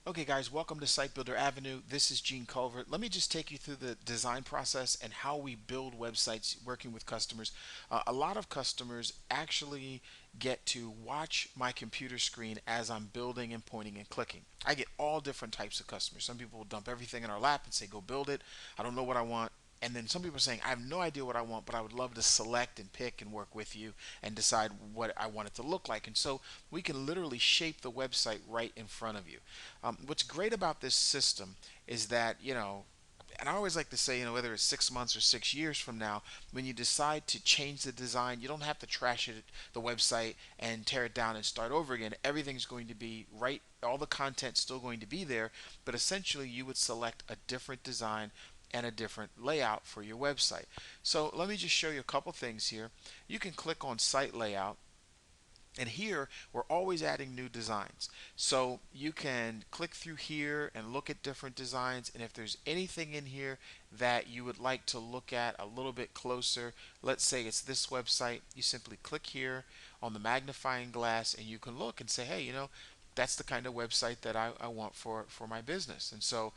Okay guys, welcome to Site Builder Avenue. This is Gene Culver. Let me just take you through the design process and how we build websites working with customers. A lot of customers actually get to watch my computer screen as I'm building and pointing and clicking. I get all different types of customers. Some people will dump everything in our lap and say, go build it. I don't know what I want. And then some people are saying, I have no idea what I want, but I would love to select and pick and work with you and decide what I want it to look like. And so we can literally shape the website right in front of you. What's great about this system is that, and I always like to say, whether it's 6 months or 6 years from now, when you decide to change the design, you don't have to trash it, the website, and tear it down and start over again. Everything's going to be right. All the content's still going to be there, but essentially you would select a different design and a different layout for your website. So let me just show you a couple things here. You can click on site layout, and here, we're always adding new designs. So you can click through here and look at different designs. And if there's anything in here that you would like to look at a little bit closer, let's say it's this website, you simply click here on the magnifying glass and you can look and say, hey, that's the kind of website that I want for my business. And so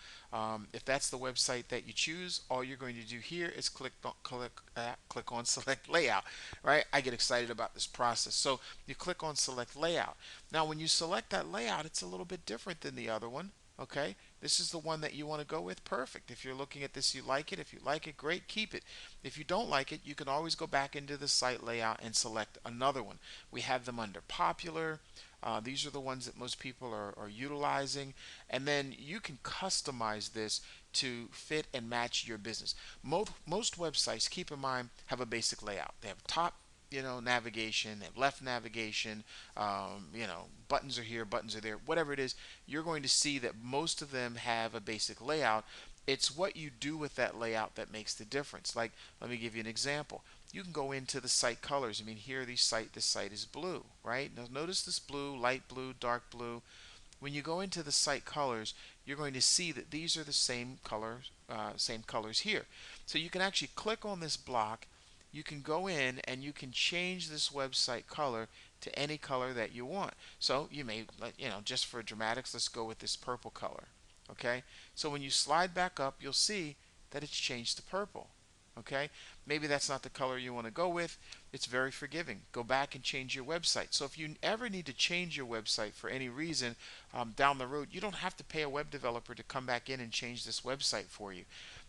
if that's the website that you choose, all you're going to do here is click on select layout, right? I get excited about this process. So you click on select layout. Now when you select that layout, it's a little bit different than the other one. Okay, this is the one that you want to go with. Perfect. If you're looking at this, you like it. If you like it, great, keep it. If you don't like it, you can always go back into the site layout and select another one. We have them under popular. These are the ones that most people are utilizing. And then you can customize this to fit and match your business. Most websites, keep in mind, have a basic layout. They have top, navigation, they have left navigation, buttons are here, buttons are there, whatever it is. You're going to see that most of them have a basic layout. It's what you do with that layout that makes the difference. Like, let me give you an example. You can go into the site colors. I mean, here this site is blue, right? Now notice this blue, light blue, dark blue. When you go into the site colors, you're going to see that these are the same colors here. So you can actually click on this block. You can go in and you can change this website color to any color that you want. So you may, just for dramatics, let's go with this purple color. Okay. So when you slide back up, you'll see that it's changed to purple. Okay, maybe that's not the color you want to go with. It's very forgiving. Go back and change your website. So if you ever need to change your website for any reason down the road, you don't have to pay a web developer to come back in and change this website for you.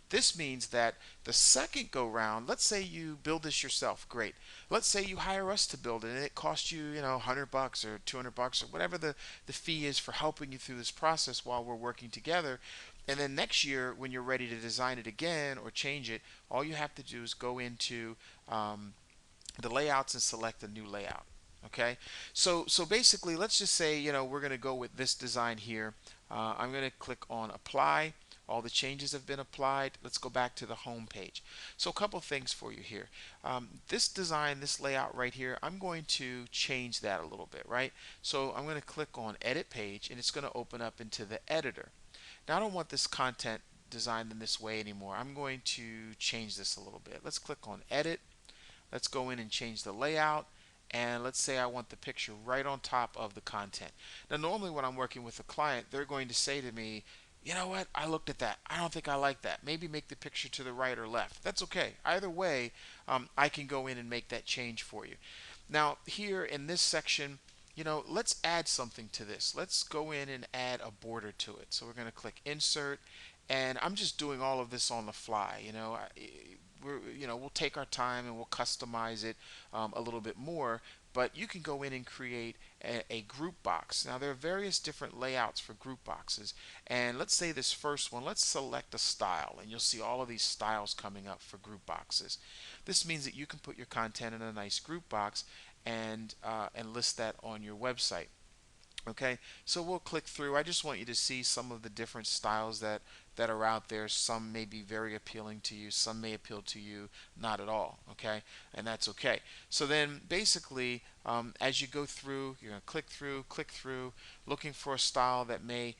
This means that the second go round, let's say you build this yourself, great. Let's say you hire us to build it and it costs you, $100 or $200 or whatever the fee is for helping you through this process while we're working together. And then next year, when you're ready to design it again or change it, all you have to do is go into the layouts and select a new layout. Okay, so basically, let's just say we're going to go with this design here. I'm going to click on apply. All the changes have been applied. Let's go back to the home page. So a couple things for you here. This design, this layout right here, I'm going to change that a little bit, right? So I'm going to click on edit page and it's going to open up into the editor. Now I don't want this content designed in this way anymore. I'm going to change this a little bit. Let's click on edit. Let's go in and change the layout. And let's say I want the picture right on top of the content. Now normally when I'm working with a client, they're going to say to me, you know what, I looked at that. I don't think I like that. Maybe make the picture to the right or left. That's okay. Either way, I can go in and make that change for you. Now here in this section, let's add something to this. Let's go in and add a border to it. So we're going to click insert, and I'm just doing all of this on the fly. We'll take our time and we'll customize it a little bit more. But you can go in and create a group box. Now there are various different layouts for group boxes, and let's say this first one. Let's select a style, and you'll see all of these styles coming up for group boxes. This means that you can put your content in a nice group box and list that on your website. Okay, so we'll click through. I just want you to see some of the different styles that are out there. Some may be very appealing to you, some may appeal to you not at all. Okay, and that's okay. So then basically, as you go through, you're going to click through, looking for a style that may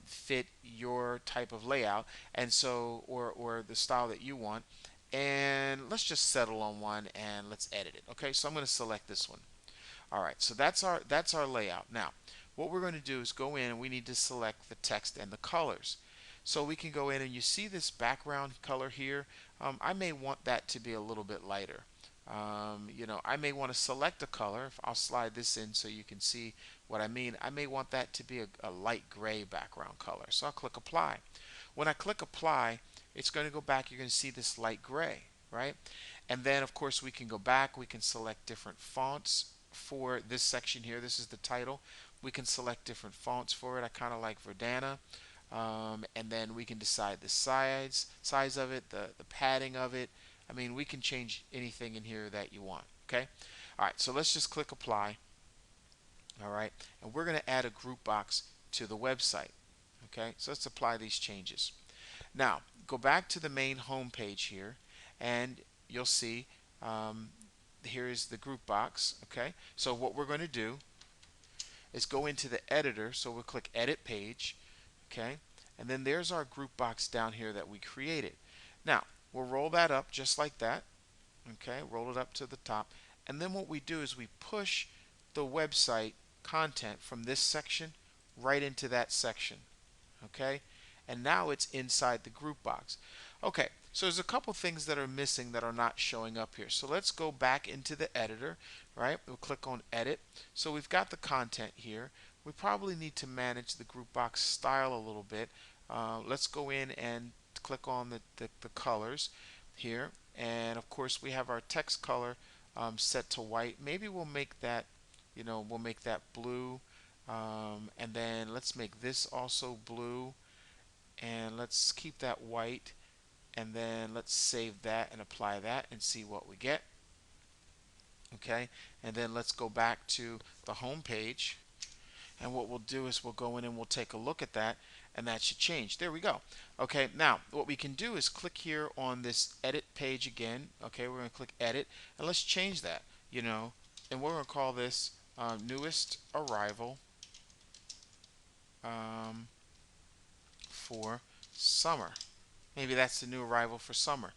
fit your type of layout, and so or the style that you want. And let's just settle on one and let's edit it. Okay, so I'm going to select this one. All right, so that's our layout. Now, what we're going to do is go in and we need to select the text and the colors. So we can go in and you see this background color here. I may want that to be a little bit lighter. I may want to select a color. I'll slide this in so you can see what I mean. I may want that to be a light gray background color. So I'll click apply. When I click apply, it's going to go back. You're going to see this light gray, right? And then of course we can go back. We can select different fonts for this section here. This is the title. We can select different fonts for it. I kind of like Verdana. And then we can decide the size of it, the padding of it. I mean, we can change anything in here that you want. Okay. All right. So let's just click apply. All right. And we're going to add a group box to the website. Okay. So let's apply these changes. Now go back to the main home page here, and you'll see here is the group box. Okay. So what we're going to do is go into the editor. So we'll click edit page. Okay. And then there's our group box down here that we created. Now we'll roll that up just like that. Okay, roll it up to the top. And then what we do is we push the website content from this section right into that section. Okay, and now it's inside the group box. Okay, so there's a couple things that are missing that are not showing up here. So let's go back into the editor, right? We'll click on edit. So we've got the content here. We probably need to manage the group box style a little bit. Let's go in and click on the colors here, and of course we have our text color set to white. Maybe we'll make that, we'll make that blue, and then let's make this also blue, and let's keep that white, and then let's save that and apply that and see what we get. Okay, and then let's go back to the home page, and what we'll do is we'll go in and we'll take a look at that, and that should change. There we go. Okay, now what we can do is click here on this edit page again. Okay, we're going to click edit, and let's change that, and we're going to call this newest arrival for summer. Maybe that's the new arrival for summer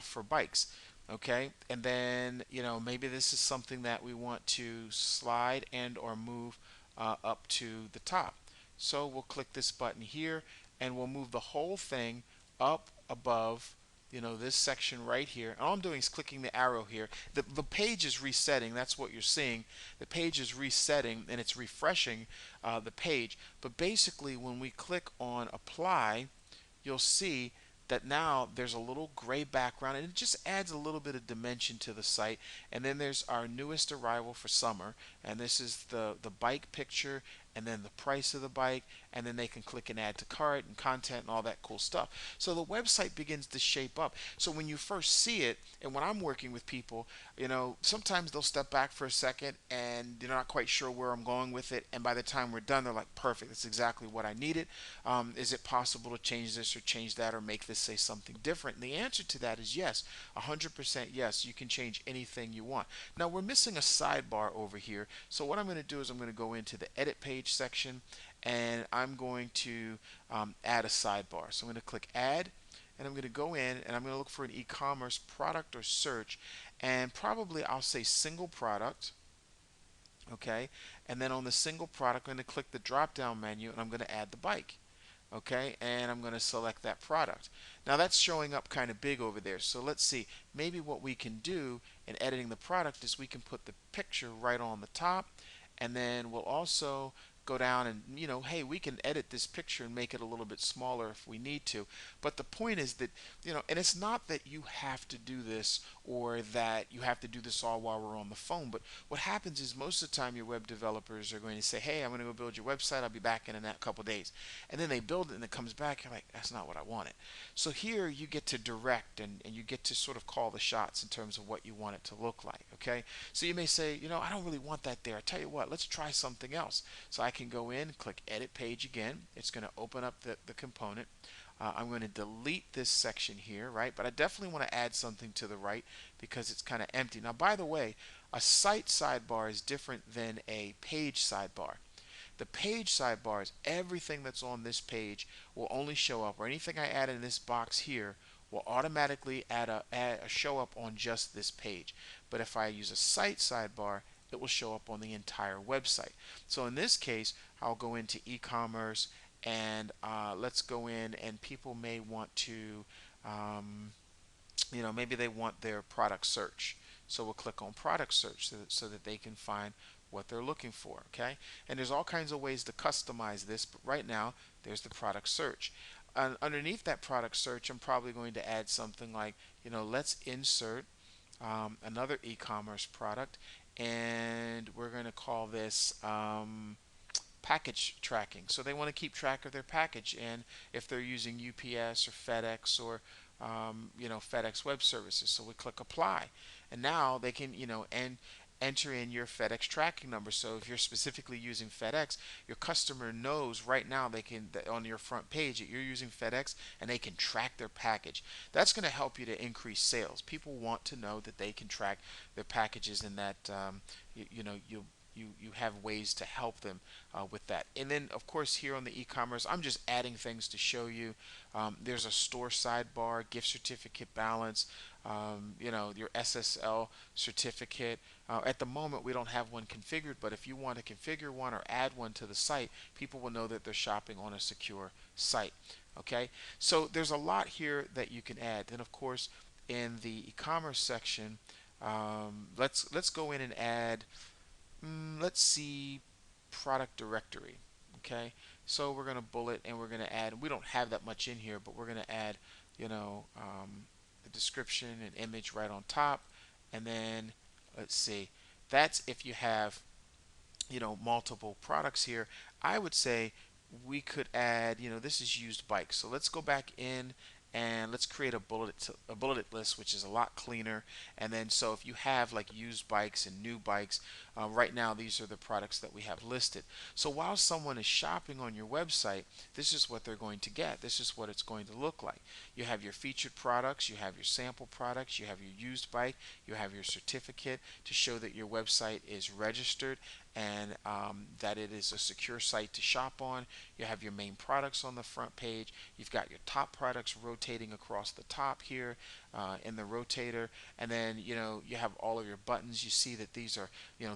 for bikes. Okay, and then maybe this is something that we want to slide and or move up to the top. So we'll click this button here, and we'll move the whole thing up above this section right here. And all I'm doing is clicking the arrow here. The page is resetting. That's what you're seeing. The page is resetting and it's refreshing the page. But basically when we click on apply, you'll see that now there's a little gray background, and it just adds a little bit of dimension to the site. And then there's our newest arrival for summer, and this is the bike picture, and then the price of the bike, and then they can click and add to cart and content and all that cool stuff. So the website begins to shape up. So when you first see it, and when I'm working with people, sometimes they'll step back for a second and they're not quite sure where I'm going with it, and by the time we're done, they're like, perfect, that's exactly what I needed. Is it possible to change this or change that or make this say something different? And the answer to that is yes, 100% yes. You can change anything you want. Now we're missing a sidebar over here, so what I'm going to do is I'm going to go into the edit page section, and I'm going to add a sidebar. So I'm going to click add, and I'm going to go in and I'm going to look for an e-commerce product or search, and probably I'll say single product. Okay, and then on the single product I'm going to click the drop down menu, and I'm going to add the bike. Okay, and I'm going to select that product. Now that's showing up kind of big over there, so let's see, maybe what we can do in editing the product is we can put the picture right on the top, and then we'll also go down and hey, we can edit this picture and make it a little bit smaller if we need to. But the point is that and it's not that you have to do this or that you have to do this all while we're on the phone, but what happens is most of the time your web developers are going to say, hey, I'm going to go build your website, I'll be back in a couple days, and then they build it and it comes back, you're like, that's not what I wanted. So here you get to direct, and you get to sort of call the shots in terms of what you want it to look like. Okay, so you may say, I don't really want that there. I tell you what, let's try something else. So I can go in, click edit page again. It's going to open up the component. I'm going to delete this section here, right? But I definitely want to add something to the right because it's kind of empty. Now, by the way, a site sidebar is different than a page sidebar. The page sidebar is everything that's on this page will only show up, or anything I add in this box here will automatically add a show up on just this page. But if I use a site sidebar, it will show up on the entire website. So in this case, I'll go into e-commerce, and let's go in, and people may want to, um, maybe they want their product search. So we'll click on product search so that they can find what they're looking for. Okay, and there's all kinds of ways to customize this, but right now there's the product search. And underneath that product search, I'm probably going to add something like, let's insert another e-commerce product, and we're going to call this package tracking. So they want to keep track of their package, and if they're using UPS or FedEx or FedEx Web Services. So we click apply, and now they can and enter in your FedEx tracking number. So if you're specifically using FedEx, your customer knows right now they can on your front page that you're using FedEx, and they can track their package. That's going to help you to increase sales. People want to know that they can track their packages, and that you have ways to help them with that. And then, of course, here on the e-commerce, I'm just adding things to show you. There's a store sidebar, gift certificate balance, your SSL certificate. At the moment, we don't have one configured, but if you want to configure one or add one to the site, people will know that they're shopping on a secure site. Okay, so there's a lot here that you can add. Then, of course, in the e-commerce section, let's go in and add. Let's see, product directory. Okay, so we're going to bullet, and we're going to add. We don't have that much in here, but we're going to add, the description and image right on top, and then let's see. That's if you have multiple products here. I would say we could add, this is used bikes. So let's go back in and let's create a bulleted list, which is a lot cleaner. And then, so if you have like used bikes and new bikes, right now these are the products that we have listed. So while someone is shopping on your website, this is what they're going to get. This is what it's going to look like. You have your featured products, you have your sample products, you have your used bike, you have your certificate to show that your website is registered, and that it is a secure site to shop on. You have your main products on the front page. You've got your top products rotating across the top here in the rotator, and then you have all of your buttons. You see that these are,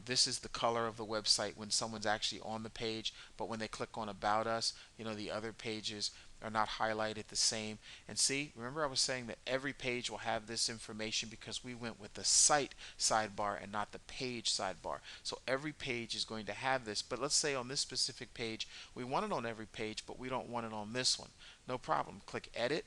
this is the color of the website when someone's actually on the page, but when they click on About Us, the other pages are not highlighted the same. And see, remember I was saying that every page will have this information because we went with the site sidebar and not the page sidebar. So every page is going to have this, but let's say on this specific page we want it on every page, but we don't want it on this one. No problem. Click edit,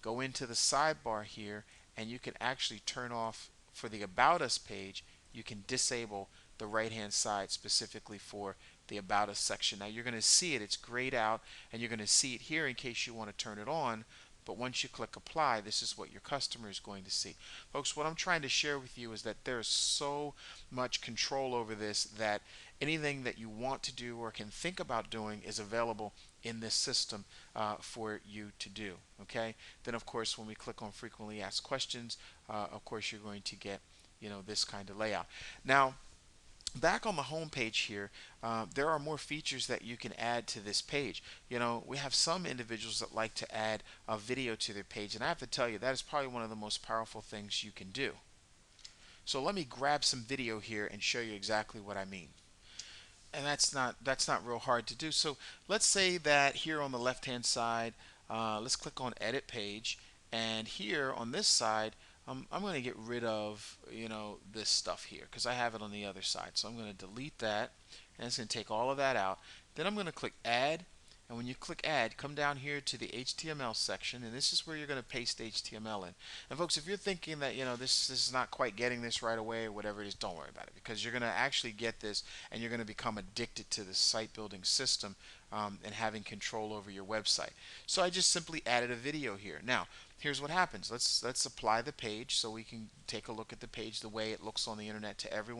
go into the sidebar here, and you can actually turn off for the About Us page. You can disable the right hand side specifically for the About Us section. Now you're going to see it, it's grayed out, and you're going to see it here in case you want to turn it on. But once you click apply, this is what your customer is going to see. Folks, what I'm trying to share with you is that there's so much control over this that anything that you want to do or can think about doing is available in this system for you to do. Okay? Then, of course, when we click on frequently asked questions, of course, you're going to get this kind of layout. Now, back on the home page here, there are more features that you can add to this page. We have some individuals that like to add a video to their page, and I have to tell you that is probably one of the most powerful things you can do. So let me grab some video here and show you exactly what I mean. And that's not real hard to do. So let's say that here on the left hand side, let's click on edit page, and here on this side, I'm going to get rid of this stuff here because I have it on the other side. So I'm going to delete that, and it's going to take all of that out. Then I'm going to click add, and when you click add, come down here to the HTML section, and this is where you're going to paste HTML in. And folks, if you're thinking that this is not quite getting this right away or whatever it is, don't worry about it, because you're going to actually get this, and you're going to become addicted to the site building system and having control over your website. So I just simply added a video here. Now, here's what happens. Let's apply the page so we can take a look at the page the way it looks on the internet to everyone.